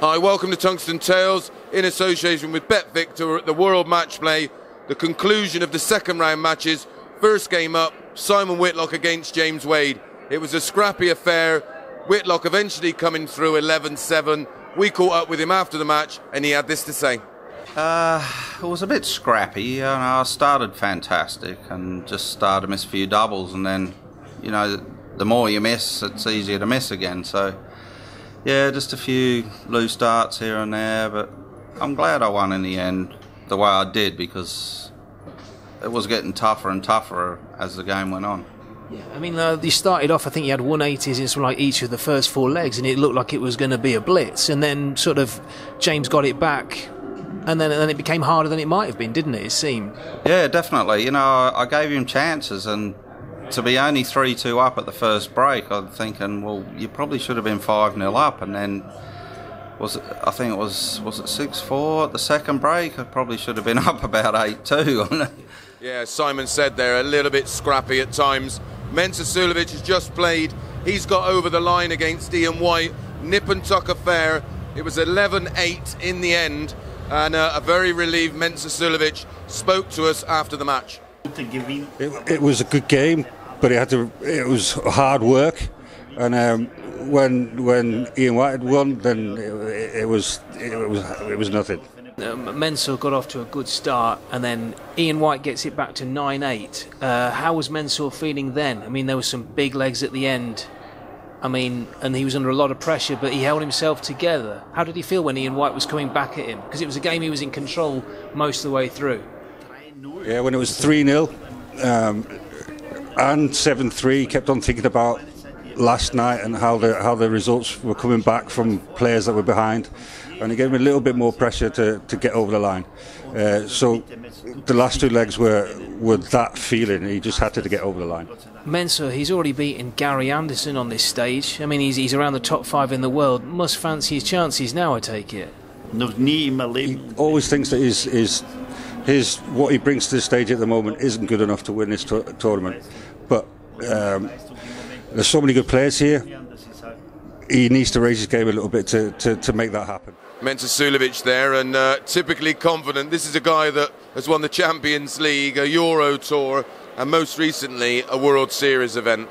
Hi, welcome to Tungsten Tales in association with BetVictor at the World Matchplay. The conclusion of the second round matches. First game up, Simon Whitlock against James Wade. It was a scrappy affair. Whitlock eventually coming through 11-7. We caught up with him after the match and he had this to say. It was a bit scrappy. I started fantastic and just started to miss a few doubles, and then, the more you miss, it's easier to miss again. So, yeah, just a few loose darts here and there, but I'm glad I won in the end the way I did, because it was getting tougher and tougher as the game went on. Yeah, I mean, you started off, I think you had 180s in like each of the first four legs, and it looked like it was going to be a blitz, and then sort of James got it back, and then it became harder than it might have been, didn't it, it seemed? Yeah, definitely. I gave him chances, and to be only 3-2 up at the first break, I'm thinking, well, you probably should have been 5-0 up, and then was it 6-4 at the second break? I probably should have been up about 8-2. Yeah, Simon said there, a little bit scrappy at times. Mensur Suljovic has just played. He's got over the line against Ian White. Nip and tuck affair. It was 11-8 in the end, and a very relieved Mensur Suljovic spoke to us after the match. It was a good game, but it was hard work, and when Ian White had won, then it was nothing. Mensur got off to a good start, and then Ian White gets it back to 9-8. How was Mensur feeling then? I mean, there were some big legs at the end. I mean, and he was under a lot of pressure, but he held himself together. How did he feel when Ian White was coming back at him? Because it was a game he was in control most of the way through. Yeah, when it was 3-0 and 7-3, kept on thinking about last night and how the results were coming back from players that were behind, and it gave him a little bit more pressure to get over the line. So the last two legs were that feeling. He just had to get over the line. Mensur, he's already beaten Gary Anderson on this stage. I mean, he's around the top 5 in the world. Must fancy his chances now, I take it. He always thinks that what he brings to the stage at the moment isn't good enough to win this tournament. But there's so many good players here. He needs to raise his game a little bit to make that happen. Mensur Suljovic there, and typically confident. This is a guy that has won the Champions League, a Euro Tour, and most recently a World Series event.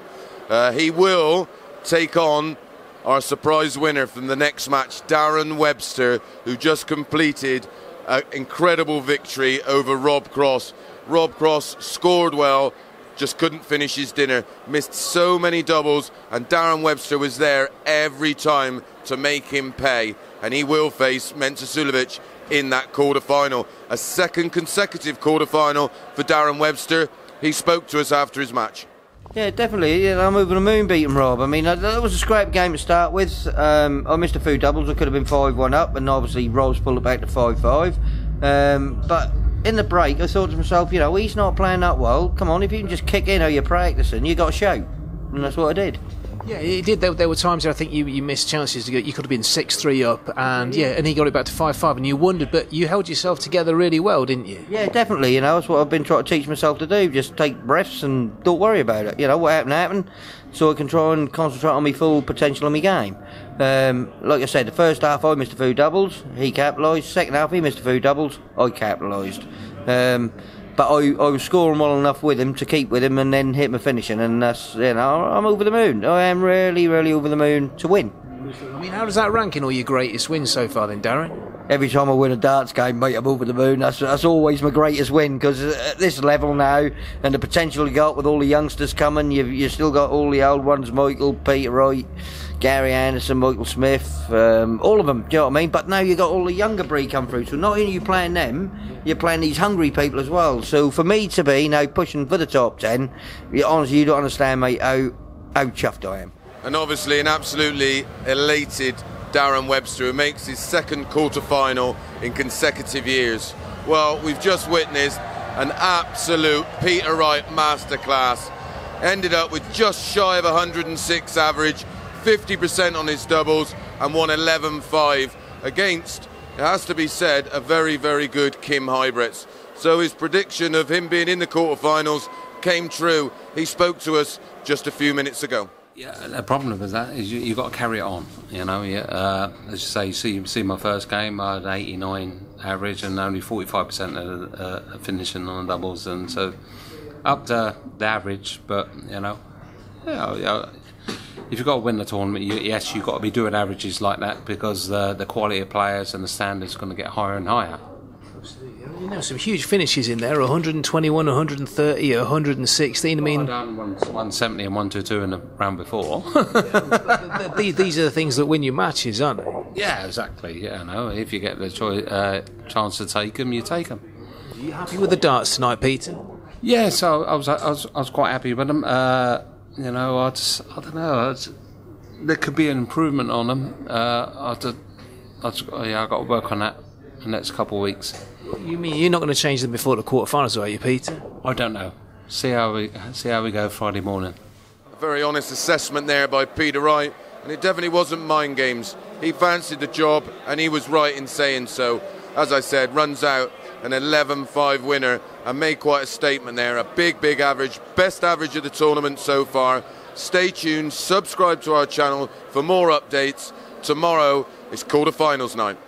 He will take on our surprise winner from the next match, Darren Webster, who just completed an incredible victory over Rob Cross. Rob Cross scored well, just couldn't finish his dinner, missed so many doubles, and Darren Webster was there every time to make him pay, and he will face Mensur Suljovic in that quarter-final. A second consecutive quarter-final for Darren Webster. He spoke to us after his match. Yeah, definitely. Yeah, I'm over the moon beating Rob. I mean, that was a scrap game to start with. I missed a few doubles. I could have been 5-1 up, and obviously Rob's pulled it back to 5-5. But in the break, I thought to myself, he's not playing that well. Come on, if you can just kick in how you're practicing, you got a shout. And that's what I did. Yeah, he did. There were times where I think you missed chances. You could have been 6-3 up, and he got it back to 5-5, and you wondered, but you held yourself together really well, didn't you? Yeah, definitely. That's what I've been trying to teach myself to do. Just take breaths and don't worry about it. What happened, so I can try and concentrate on my full potential of my game. Like I said, the first half I missed a few doubles, he capitalised. Second half he missed a few doubles, I capitalised. But I was scoring well enough with him to keep with him and then hit my finishing, and that's, I'm over the moon. I am really, really over the moon to win. I mean, how does that rank in all your greatest wins so far then, Darren? Every time I win a darts game, mate, I'm over the moon. That's always my greatest win, because at this level now, and the potential you got with all the youngsters coming, you've still got all the old ones, Michael, Peter Wright, Gary Anderson, Michael Smith, all of them, do you know what I mean? But now you've got all the younger breed come through, so not only are you playing them, you're playing these hungry people as well. So for me to be now pushing for the top 10, honestly, you don't understand, mate, how chuffed I am. And obviously an absolutely elated Darren Webster, who makes his second quarter-final in consecutive years. Well, we've just witnessed an absolute Peter Wright masterclass. Ended up with just shy of 106 average, 50% on his doubles, and won 11-5 against, it has to be said, a very, very good Kim Huybrechts. So his prediction of him being in the quarterfinals came true. He spoke to us just a few minutes ago. Yeah, the problem with that is you've got to carry it on. You know, as you say, you see my first game, I had 89 average and only 45% of finishing on the doubles, and so up to the average. But if you've got to win the tournament, yes, you've got to be doing averages like that, because the quality of players and the standards are going to get higher and higher. You know, some huge finishes in there, 121, 130, 116. I mean, I done 170 and 122 in the round before. These are the things that win you matches, aren't they? Yeah, exactly. Yeah, no. If you get the chance to take them, you take them. Are you happy with the darts tonight, Peter? Yeah, so I was quite happy with them. I don't know. There could be an improvement on them. I got to work on that in the next couple of weeks. You mean you're not going to change them before the quarterfinals, are you, Peter? I don't know. See how we go Friday morning. A very honest assessment there by Peter Wright, and it definitely wasn't mind games. He fancied the job, and he was right in saying so. As I said, runs out an 11-5 winner and made quite a statement there. A big average, best average of the tournament so far. Stay tuned, subscribe to our channel for more updates. Tomorrow is quarterfinals night.